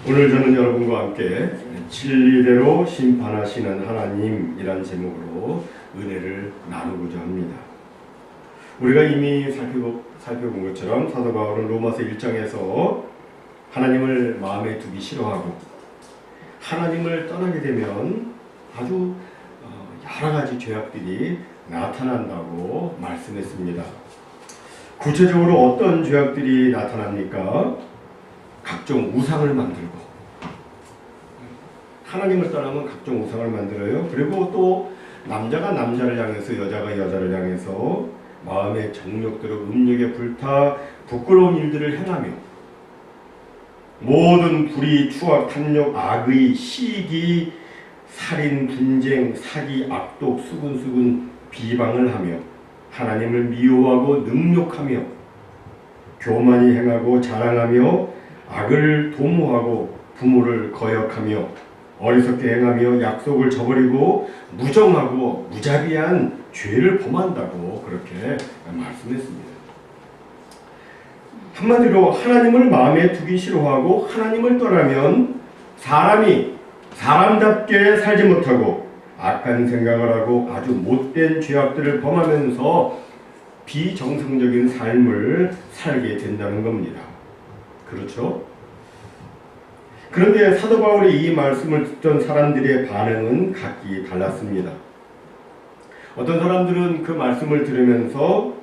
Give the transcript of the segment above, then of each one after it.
오늘 저는 여러분과 함께 진리대로 심판하시는 하나님이란 제목으로 은혜를 나누고자 합니다. 우리가 이미 살펴본 것처럼 사도 바울은 로마서 1장에서 하나님을 마음에 두기 싫어하고 하나님을 떠나게 되면 아주 여러 가지 죄악들이 나타난다고 말씀했습니다. 구체적으로 어떤 죄악들이 나타납니까? 각종 우상을 만들고, 하나님을 떠나면 각종 우상을 만들어요. 그리고 또 남자가 남자를 향해서 여자가 여자를 향해서 마음의 정욕대로 음욕에 불타 부끄러운 일들을 행하며 모든 불의, 추악, 탐욕, 악의, 시기, 살인, 분쟁, 사기, 악독, 수근수근 비방을 하며 하나님을 미워하고 능욕하며 교만이 행하고 자랑하며 악을 도모하고 부모를 거역하며 어리석게 행하며 약속을 저버리고 무정하고 무자비한 죄를 범한다고 그렇게 말씀했습니다. 한마디로 하나님을 마음에 두기 싫어하고 하나님을 떠나면 사람이 사람답게 살지 못하고 악한 생각을 하고 아주 못된 죄악들을 범하면서 비정상적인 삶을 살게 된다는 겁니다. 그렇죠? 그런데 사도 바울이 이 말씀을 듣던 사람들의 반응은 각기 달랐습니다. 어떤 사람들은 그 말씀을 들으면서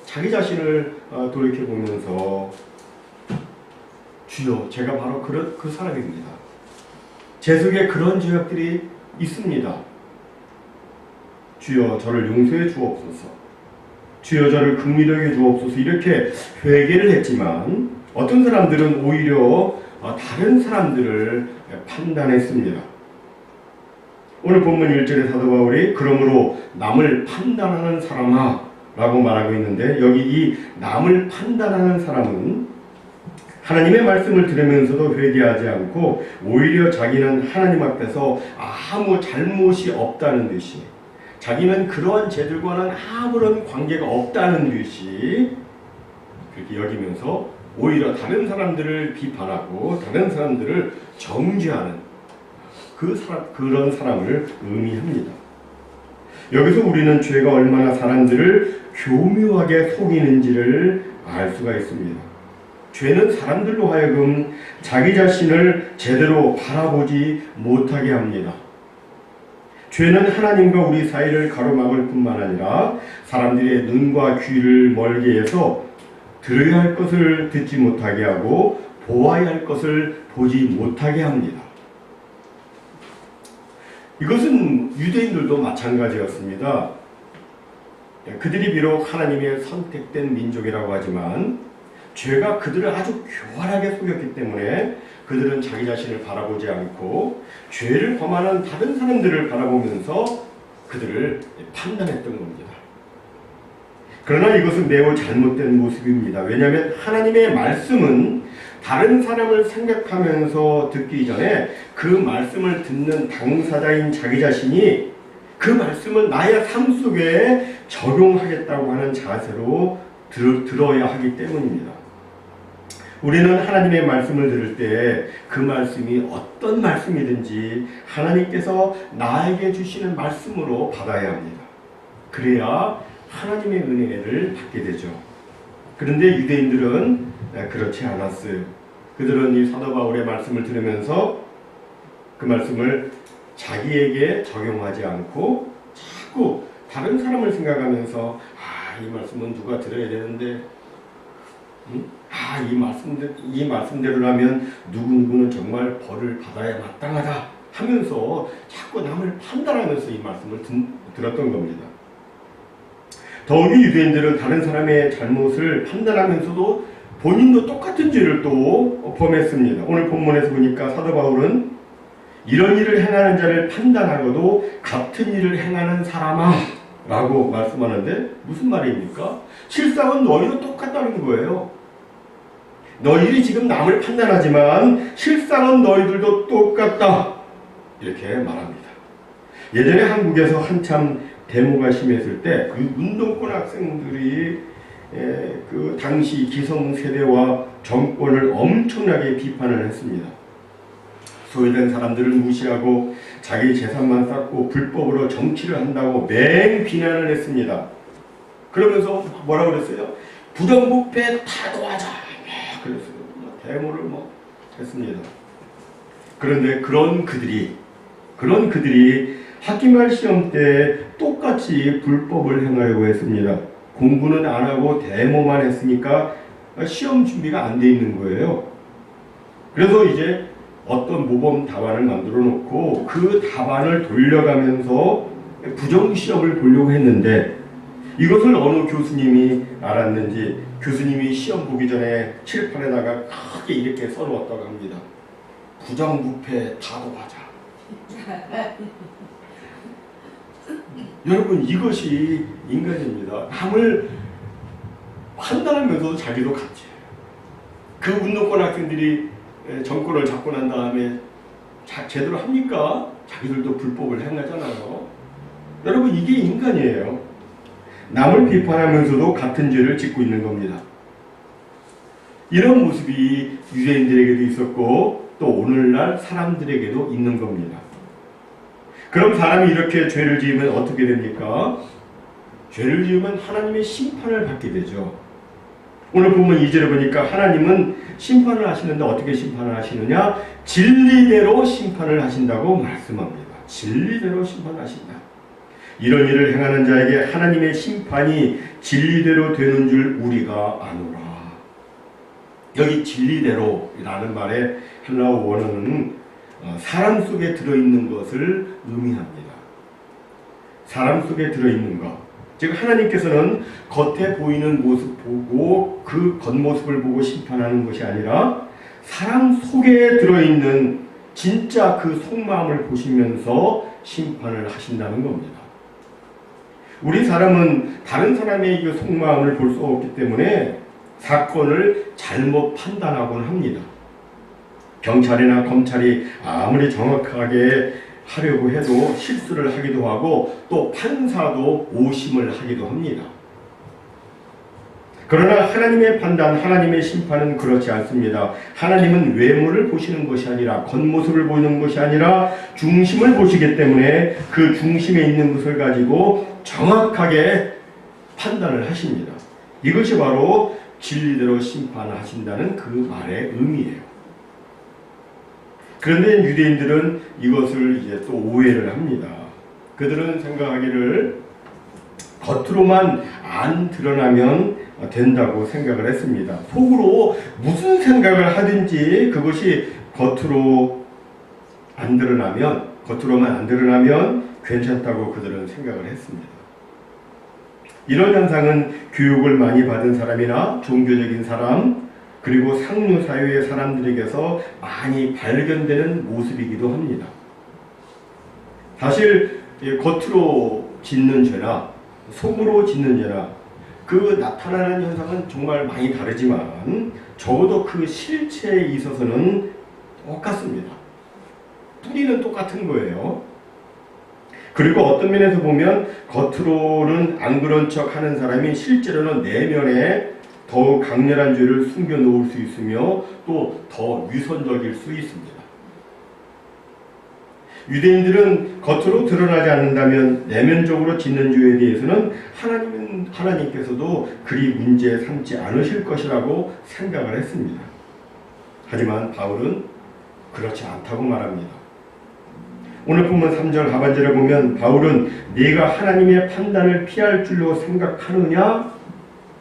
자기 자신을 돌이켜보면서 주여, 제가 바로 그 사람입니다. 제 속에 그런 죄악들이 있습니다. 주여, 저를 용서해 주옵소서. 주여, 저를 긍휼하게 주옵소서. 이렇게 회개를 했지만 어떤 사람들은 오히려 다른 사람들을 판단했습니다. 오늘 본문 1절에 사도 바울이 그러므로 남을 판단하는 사람아 라고 말하고 있는데, 여기 이 남을 판단하는 사람은 하나님의 말씀을 들으면서도 회개하지 않고 오히려 자기는 하나님 앞에서 아무 잘못이 없다는 듯이, 자기는 그러한 죄들과는 아무런 관계가 없다는 듯이 그렇게 여기면서 오히려 다른 사람들을 비판하고 다른 사람들을 정죄하는 그런 사람을 의미합니다. 여기서 우리는 죄가 얼마나 사람들을 교묘하게 속이는지를 알 수가 있습니다. 죄는 사람들로 하여금 자기 자신을 제대로 바라보지 못하게 합니다. 죄는 하나님과 우리 사이를 가로막을 뿐만 아니라 사람들의 눈과 귀를 멀게 해서 들어야 할 것을 듣지 못하게 하고 보아야 할 것을 보지 못하게 합니다. 이것은 유대인들도 마찬가지였습니다. 그들이 비록 하나님의 선택된 민족이라고 하지만 죄가 그들을 아주 교활하게 속였기 때문에 그들은 자기 자신을 바라보지 않고 죄를 범하는 다른 사람들을 바라보면서 그들을 판단했던 겁니다. 그러나 이것은 매우 잘못된 모습입니다. 왜냐하면 하나님의 말씀은 다른 사람을 생각하면서 듣기 전에 그 말씀을 듣는 당사자인 자기 자신이 그 말씀을 나의 삶 속에 적용하겠다고 하는 자세로 들어야 하기 때문입니다. 우리는 하나님의 말씀을 들을 때 그 말씀이 어떤 말씀이든지 하나님께서 나에게 주시는 말씀으로 받아야 합니다. 그래야 하나님의 은혜를 받게 되죠. 그런데 유대인들은 그렇지 않았어요. 그들은 이 사도 바울의 말씀을 들으면서 그 말씀을 자기에게 적용하지 않고 자꾸 다른 사람을 생각하면서 이 말씀은 누가 들어야 되는데, 이 말씀대로라면 누구누구는 정말 벌을 받아야 마땅하다 하면서 자꾸 남을 판단하면서 이 말씀을 들었던 겁니다. 더욱이 유대인들은 다른 사람의 잘못을 판단하면서도 본인도 똑같은 죄를 또 범했습니다. 오늘 본문에서 보니까 사도 바울은 이런 일을 행하는 자를 판단하고도 같은 일을 행하는 사람아 라고 말씀하는데, 무슨 말입니까? 실상은 너희도 똑같다는 거예요. 너희들이 지금 남을 판단하지만 실상은 너희들도 똑같다, 이렇게 말합니다. 예전에 한국에서 한참 데모가 심했을 때 그 운동권 학생들이 그 당시 기성세대와 정권을 엄청나게 비판을 했습니다. 소외된 사람들을 무시하고 자기 재산만 쌓고 불법으로 정치를 한다고 맹 비난을 했습니다. 그러면서 뭐라고 그랬어요? 부정부패 타도하자. 그랬어요. 데모를 했습니다. 그런데 그런 그들이 학기말 시험 때 똑같이 불법을 행하려고 했습니다. 공부는 안 하고 데모만 했으니까 시험 준비가 안 돼 있는 거예요. 그래서 이제 어떤 모범 답안을 만들어 놓고 그 답안을 돌려가면서 부정시험을 보려고 했는데 이것을 어느 교수님이 알았는지 교수님이 시험 보기 전에 칠판에다가 크게 이렇게 써놓았다고 합니다. 부정부패 타도하자. 여러분, 이것이 인간입니다. 남을 판단하면서 자기도 같이. 그 운동권 학생들이 정권을 잡고 난 다음에 제대로 합니까? 자기들도 불법을 행하잖아요. 여러분, 이게 인간이에요. 남을 비판하면서도 같은 죄를 짓고 있는 겁니다. 이런 모습이 유대인들에게도 있었고 또 오늘날 사람들에게도 있는 겁니다. 그럼 사람이 이렇게 죄를 지으면 어떻게 됩니까? 죄를 지으면 하나님의 심판을 받게 되죠. 오늘 보면 2절에 보니까 하나님은 심판을 하시는데 어떻게 심판을 하시느냐? 진리대로 심판을 하신다고 말씀합니다. 진리대로 심판하신다. 이런 일을 행하는 자에게 하나님의 심판이 진리대로 되는 줄 우리가 아노라. 여기 진리대로라는 말의 헬라어 원어는 사람 속에 들어있는 것을 의미합니다. 사람 속에 들어있는 것. 즉 하나님께서는 겉에 보이는 모습 보고 그 겉모습을 보고 심판하는 것이 아니라 사람 속에 들어있는 진짜 그 속마음을 보시면서 심판을 하신다는 겁니다. 우리 사람은 다른 사람의 그 속마음을 볼 수 없기 때문에 사건을 잘못 판단하곤 합니다. 경찰이나 검찰이 아무리 정확하게 하려고 해도 실수를 하기도 하고 또 판사도 오심을 하기도 합니다. 그러나 하나님의 판단, 하나님의 심판은 그렇지 않습니다. 하나님은 외모를 보시는 것이 아니라 겉모습을 보이는 것이 아니라 중심을 보시기 때문에 그 중심에 있는 것을 가지고 정확하게 판단을 하십니다. 이것이 바로 진리대로 심판하신다는 그 말의 의미예요. 그런데 유대인들은 이것을 이제 또 오해를 합니다. 그들은 생각하기를 겉으로만 안 드러나면 된다고 생각을 했습니다. 속으로 무슨 생각을 하든지 그것이 겉으로만 안 드러나면 괜찮다고 그들은 생각을 했습니다. 이런 현상은 교육을 많이 받은 사람이나 종교적인 사람, 그리고 상류 사회의 사람들에게서 많이 발견되는 모습이기도 합니다. 사실 겉으로 짓는 죄나 속으로 짓는 죄나 그 나타나는 현상은 정말 많이 다르지만 적어도 그 실체에 있어서는 똑같습니다. 뿌리는 똑같은 거예요. 그리고 어떤 면에서 보면 겉으로는 안 그런 척 하는 사람이 실제로는 내면에 더욱 강렬한 죄를 숨겨놓을 수 있으며 또 더 위선적일 수 있습니다. 유대인들은 겉으로 드러나지 않는다면 내면적으로 짓는 죄에 대해서는 하나님께서도 그리 문제 삼지 않으실 것이라고 생각을 했습니다. 하지만 바울은 그렇지 않다고 말합니다. 오늘 본문 3절 하반절에 보면 바울은 네가 하나님의 판단을 피할 줄로 생각하느냐?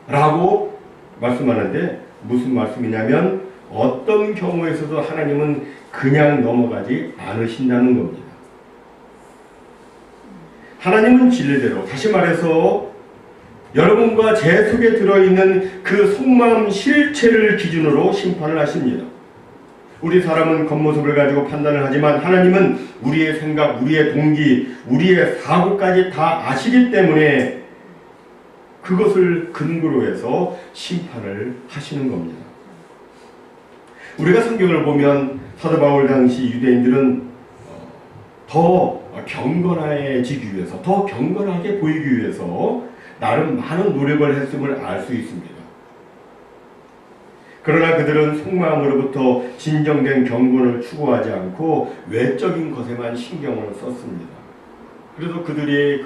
라고 말씀하는데 무슨 말씀이냐면 어떤 경우에서도 하나님은 그냥 넘어가지 않으신다는 겁니다. 하나님은 진리대로, 다시 말해서 여러분과 제 속에 들어있는 그 속마음 실체를 기준으로 심판을 하십니다. 우리 사람은 겉모습을 가지고 판단을 하지만 하나님은 우리의 생각, 우리의 동기, 우리의 사고까지 다 아시기 때문에 그것을 근거로 해서 심판을 하시는 겁니다. 우리가 성경을 보면 사도 바울 당시 유대인들은 더 경건해지기 위해서, 더 경건하게 보이기 위해서 나름 많은 노력을 했음을 알 수 있습니다. 그러나 그들은 속마음으로부터 진정된 경건을 추구하지 않고 외적인 것에만 신경을 썼습니다. 그래서 그들의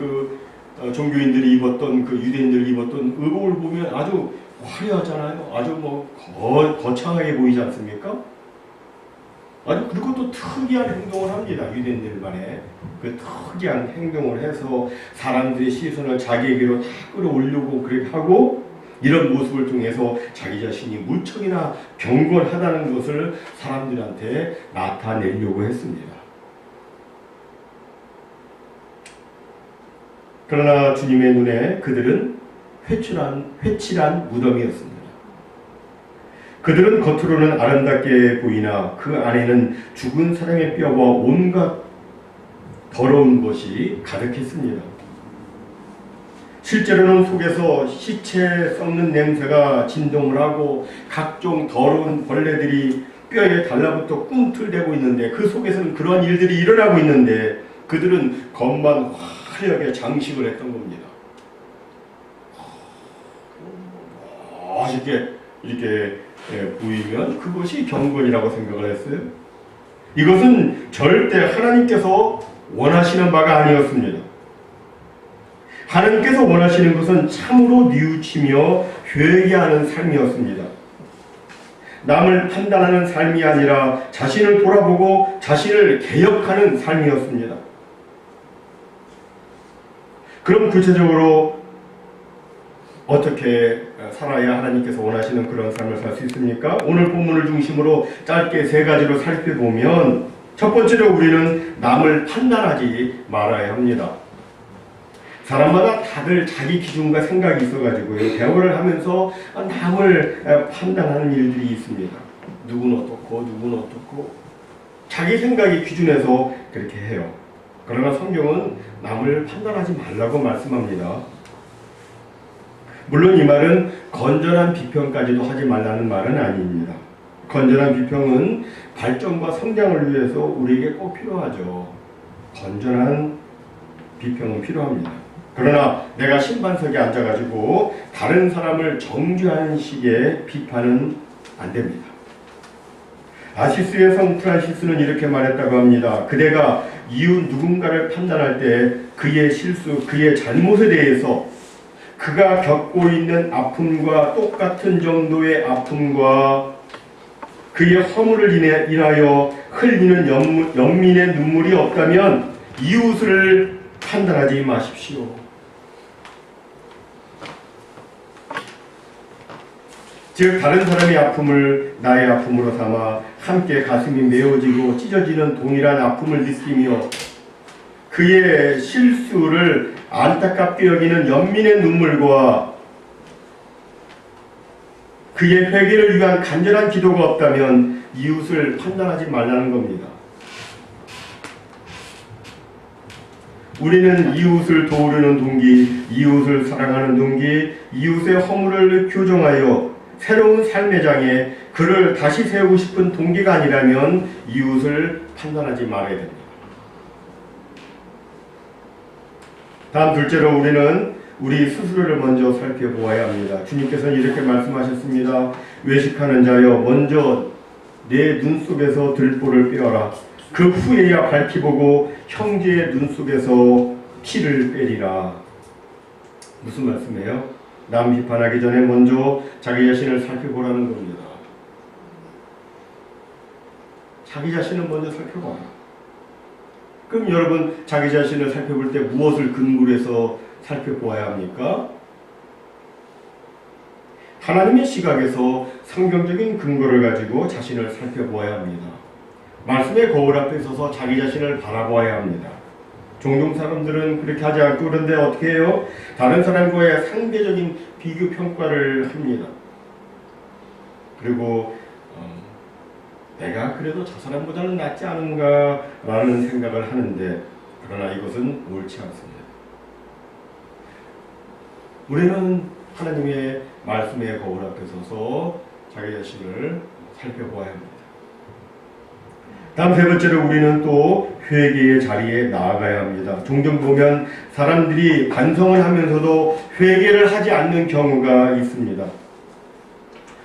종교인들이 입었던 유대인들이 입었던 의복을 보면 아주 화려하잖아요. 아주 거창하게 보이지 않습니까? 아주 그리고 또 특이한 행동을 합니다. 유대인들만의 그 특이한 행동을 해서 사람들의 시선을 자기에게로 다 끌어올리고 그렇게 하고, 이런 모습을 통해서 자기 자신이 무척이나 경건하다는 것을 사람들한테 나타내려고 했습니다. 그러나 주님의 눈에 그들은 회칠한 무덤이었습니다. 그들은 겉으로는 아름답게 보이나 그 안에는 죽은 사람의 뼈와 온갖 더러운 것이 가득했습니다. 실제로는 속에서 시체 썩는 냄새가 진동을 하고 각종 더러운 벌레들이 뼈에 달라붙어 꿈틀대고 있는데, 그 속에서는 그러한 일들이 일어나고 있는데 그들은 겉만 화려하게 장식을 했던 겁니다. 이렇게 보이면 그것이 경건이라고 생각을 했어요. 이것은 절대 하나님께서 원하시는 바가 아니었습니다. 하나님께서 원하시는 것은 참으로 뉘우치며 회개하는 삶이었습니다. 남을 판단하는 삶이 아니라 자신을 돌아보고 자신을 개혁하는 삶이었습니다. 그럼 구체적으로 어떻게 살아야 하나님께서 원하시는 그런 삶을 살 수 있습니까? 오늘 본문을 중심으로 짧게 3가지로 살펴보면, 첫 번째로 우리는 남을 판단하지 말아야 합니다. 사람마다 다들 자기 기준과 생각이 있어가지고요, 대화를 하면서 남을 판단하는 일들이 있습니다. 누구는 어떻고 자기 생각이 기준에서 그렇게 해요. 그러나 성경은 남을 판단하지 말라고 말씀합니다. 물론 이 말은 건전한 비평까지도 하지 말라는 말은 아닙니다. 건전한 비평은 발전과 성장을 위해서 우리에게 꼭 필요하죠. 건전한 비평은 필요합니다. 그러나 내가 심판석에 앉아가지고 다른 사람을 정죄하는 식의 비판은 안 됩니다. 아시스의 성 프란시스는 이렇게 말했다고 합니다. 그대가 이웃 누군가를 판단할 때 그의 실수, 그의 잘못에 대해서 그가 겪고 있는 아픔과 똑같은 정도의 아픔과 그의 허물을 인하여 흘리는 연민의 눈물이 없다면 이웃을 판단하지 마십시오. 즉 다른 사람의 아픔을 나의 아픔으로 삼아 함께 가슴이 메어지고 찢어지는 동일한 아픔을 느끼며 그의 실수를 안타깝게 여기는 연민의 눈물과 그의 회개를 위한 간절한 기도가 없다면 이웃을 판단하지 말라는 겁니다. 우리는 이웃을 도우려는 동기, 이웃을 사랑하는 동기, 이웃의 허물을 교정하여 새로운 삶의 장에 그를 다시 세우고 싶은 동기가 아니라면 이웃을 판단하지 말아야 됩니다. 다음 둘째로 우리는 우리 스스로를 먼저 살펴보아야 합니다. 주님께서는 이렇게 말씀하셨습니다. 외식하는 자여 먼저 내 눈 속에서 들보를 빼어라. 그 후에야 밝히 보고 형제의 눈 속에서 티를 빼리라. 무슨 말씀이에요? 남 비판하기 전에 먼저 자기 자신을 살펴보라는 겁니다. 자기 자신을 먼저 살펴봐라. 그럼 여러분 자기 자신을 살펴볼 때 무엇을 근거로 해서 살펴보아야 합니까? 하나님의 시각에서 성경적인 근거를 가지고 자신을 살펴보아야 합니다. 말씀의 거울 앞에 서서 자기 자신을 바라보아야 합니다. 종종 사람들은 그렇게 하지 않고 그런데 어떻게 해요? 다른 사람과의 상대적인 비교 평가를 합니다. 그리고 내가 그래도 저 사람보다는 낫지 않은가 라는 생각을 하는데, 그러나 이것은 옳지 않습니다. 우리는 하나님의 말씀의 거울 앞에 서서 자기 자신을 살펴보아야 합니다. 다음 3번째로 우리는 또 회개의 자리에 나아가야 합니다. 종종 보면 사람들이 반성을 하면서도 회개를 하지 않는 경우가 있습니다.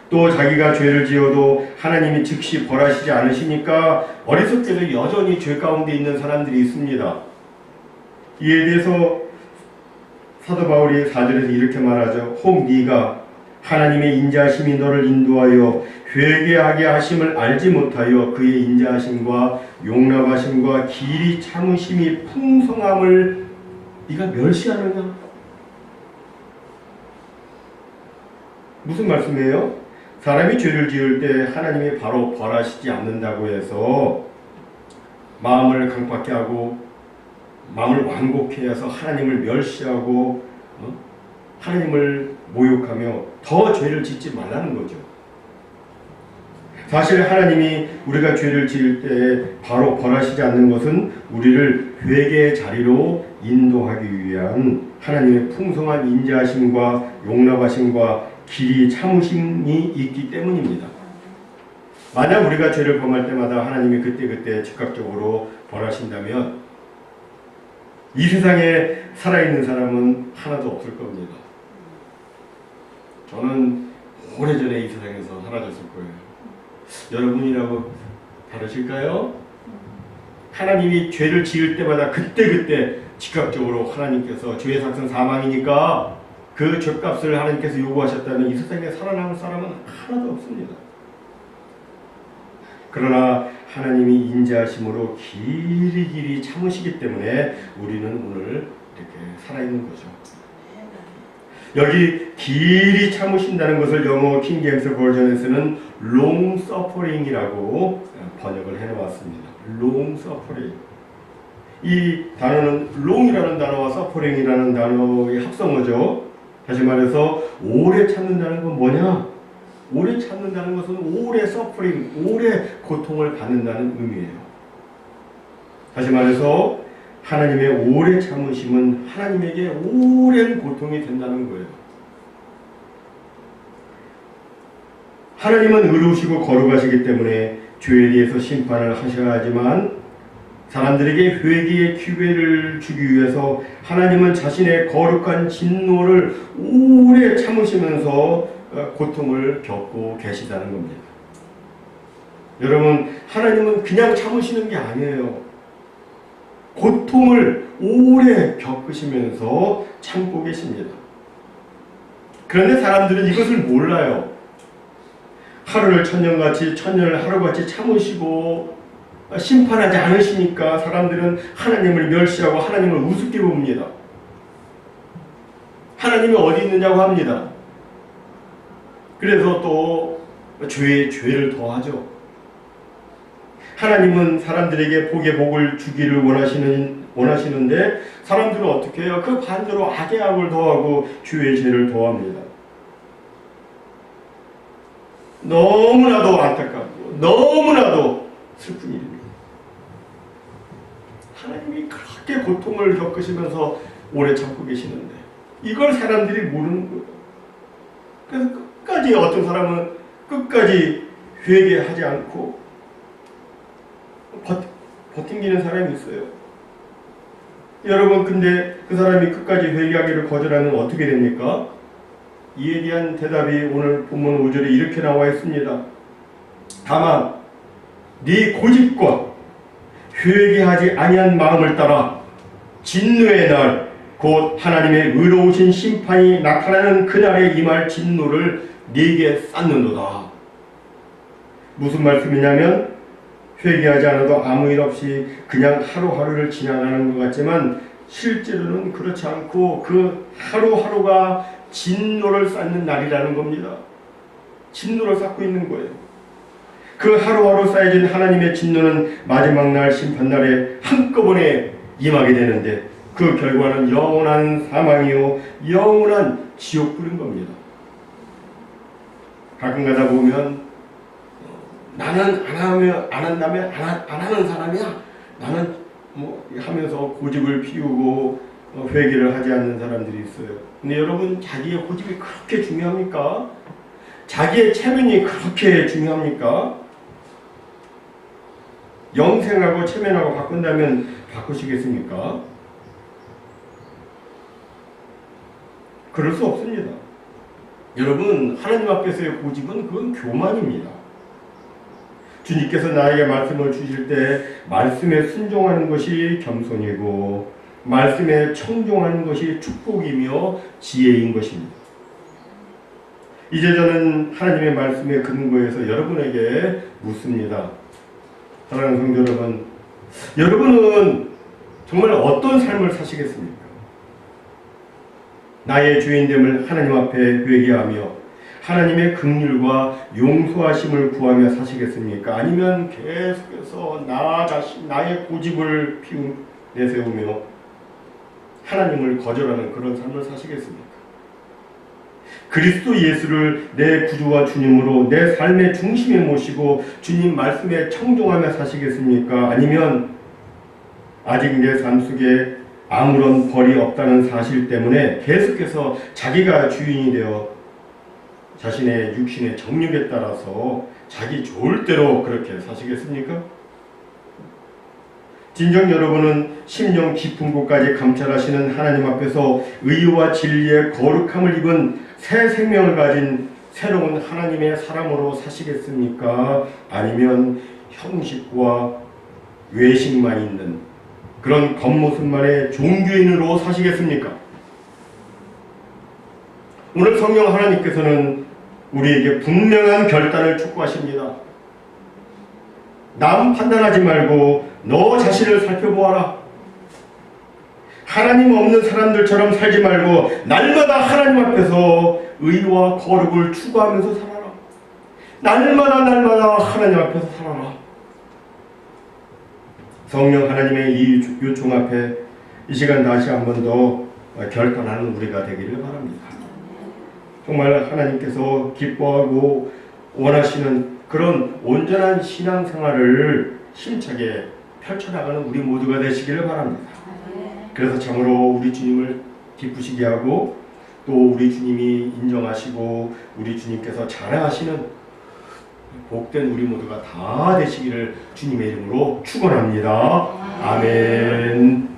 또 자기가 죄를 지어도 하나님이 즉시 벌하시지 않으시니까 어리석게도 여전히 죄 가운데 있는 사람들이 있습니다. 이에 대해서 사도 바울이 4절에서 이렇게 말하죠. 혹 네가 하나님의 인자하심이 너를 인도하여 회개하게 하심을 알지 못하여 그의 인자하심과 용납하심과 길이 참으심이 풍성함을 네가 멸시하느냐? 무슨 말씀이에요? 사람이 죄를 지을 때 하나님이 바로 벌하시지 않는다고 해서 마음을 강팍해 하고 마음을 완곡해 해서 하나님을 멸시하고 하나님을 모욕하며 더 죄를 짓지 말라는 거죠. 사실 하나님이 우리가 죄를 지을 때 바로 벌하시지 않는 것은 우리를 회개의 자리로 인도하기 위한 하나님의 풍성한 인자하심과 용납하심과 길이 참으심이 있기 때문입니다. 만약 우리가 죄를 범할 때마다 하나님이 그때그때 즉각적으로 벌하신다면 이 세상에 살아있는 사람은 하나도 없을 겁니다. 저는 오래전에 이 세상에서 사라졌을 거예요. 여러분이라고 다르실까요? 하나님이 죄를 지을 때마다 그때그때 즉각적으로 하나님께서 죄의 삭은 사망이니까 그 죄값을 하나님께서 요구하셨다면 이 세상에 살아남을 사람은 하나도 없습니다. 그러나 하나님이 인자하심으로 길이 참으시기 때문에 우리는 오늘 이렇게 살아있는 거죠. 여기 길이 참으신다는 것을 영어 킹제임스 버전에서는 long suffering이라고 번역을 해놓았습니다. long suffering. 이 단어는 long이라는 단어와 suffering이라는 단어의 합성어죠. 다시 말해서 오래 참는다는 건 뭐냐? 오래 참는다는 것은 오래 suffering, 오래 고통을 받는다는 의미예요. 다시 말해서 하나님의 오래 참으심은 하나님에게 오랜 고통이 된다는 거예요. 하나님은 의로우시고 거룩하시기 때문에 죄에 대해서 심판을 하셔야 하지만 사람들에게 회개의 기회를 주기 위해서 하나님은 자신의 거룩한 진노를 오래 참으시면서 고통을 겪고 계시다는 겁니다. 여러분, 하나님은 그냥 참으시는 게 아니에요. 고통을 오래 겪으시면서 참고 계십니다. 그런데 사람들은 이것을 몰라요. 하루를 천년을 하루같이 참으시고 심판하지 않으시니까 사람들은 하나님을 멸시하고 하나님을 우습게 봅니다. 하나님이 어디 있느냐고 합니다. 그래서 또 죄에 죄를 더하죠. 하나님은 사람들에게 복에 복을 주기를 원하시는데 사람들은 어떻게 해요? 그 반대로 악의 악을 더하고 죄의 죄를 더합니다. 너무나도 안타깝고 너무나도 슬픈 일입니다. 하나님이 그렇게 고통을 겪으시면서 오래 참고 계시는데 이걸 사람들이 모르는 거예요. 그래서 끝까지 어떤 사람은 끝까지 회개하지 않고 버팅기는 사람이 있어요. 여러분, 근데 그 사람이 끝까지 회개하기를 거절하면 어떻게 됩니까? 이에 대한 대답이 오늘 본문 5절에 이렇게 나와 있습니다. 다만 네 고집과 회개하지 아니한 마음을 따라 진노의 날 곧 하나님의 의로우신 심판이 나타나는 그날에 임할 진노를 네게 쌓는도다. 무슨 말씀이냐면 회개하지 않아도 아무 일 없이 그냥 하루하루를 지나가는 것 같지만 실제로는 그렇지 않고 그 하루하루가 진노를 쌓는 날이라는 겁니다. 진노를 쌓고 있는 거예요. 그 하루하루 쌓여진 하나님의 진노는 마지막 날 심판날에 한꺼번에 임하게 되는데 그 결과는 영원한 사망이요 영원한 지옥불인 겁니다. 가끔 가다 보면 나는 안 한다면 안 하는 사람이야. 나는 하면서 고집을 피우고 회개를 하지 않는 사람들이 있어요. 근데 여러분, 자기의 고집이 그렇게 중요합니까? 자기의 체면이 그렇게 중요합니까? 영생하고 체면하고 바꾼다면 바꾸시겠습니까? 그럴 수 없습니다. 여러분, 하나님 앞에서의 고집은 그건 교만입니다. 주님께서 나에게 말씀을 주실 때 말씀에 순종하는 것이 겸손이고 말씀에 청종하는 것이 축복이며 지혜인 것입니다. 이제 저는 하나님의 말씀에 근거해서 여러분에게 묻습니다. 사랑하는 성도 여러분, 여러분은 정말 어떤 삶을 사시겠습니까? 나의 주인됨을 하나님 앞에 회개하며 하나님의 긍휼과 용서하심을 구하며 사시겠습니까? 아니면 계속해서 나 자신, 나의 고집을 내세우며 하나님을 거절하는 그런 삶을 사시겠습니까? 그리스도 예수를 내 구주와 주님으로 내 삶의 중심에 모시고 주님 말씀에 청종하며 사시겠습니까? 아니면 아직 내 삶 속에 아무런 벌이 없다는 사실 때문에 계속해서 자기가 주인이 되어 자신의 육신의 정욕에 따라서 자기 좋을 대로 그렇게 사시겠습니까? 진정 여러분은 심령 깊은 곳까지 감찰하시는 하나님 앞에서 의와 진리의 거룩함을 입은 새 생명을 가진 새로운 하나님의 사람으로 사시겠습니까? 아니면 형식과 외식만 있는 그런 겉모습만의 종교인으로 사시겠습니까? 오늘 성령 하나님께서는 우리에게 분명한 결단을 촉구하십니다. 남 판단하지 말고 너 자신을 살펴보아라. 하나님 없는 사람들처럼 살지 말고 날마다 하나님 앞에서 의와 거룩을 추구하면서 살아라. 날마다 하나님 앞에서 살아라. 성령 하나님의 이 요청 앞에 이 시간 다시 한 번 더 결단하는 우리가 되기를 바랍니다. 정말 하나님께서 기뻐하고 원하시는 그런 온전한 신앙생활을 힘차게 펼쳐나가는 우리 모두가 되시기를 바랍니다. 그래서 참으로 우리 주님을 기쁘시게 하고 또 우리 주님이 인정하시고 우리 주님께서 자랑하시는 복된 우리 모두가 다 되시기를 주님의 이름으로 축원합니다. 아멘.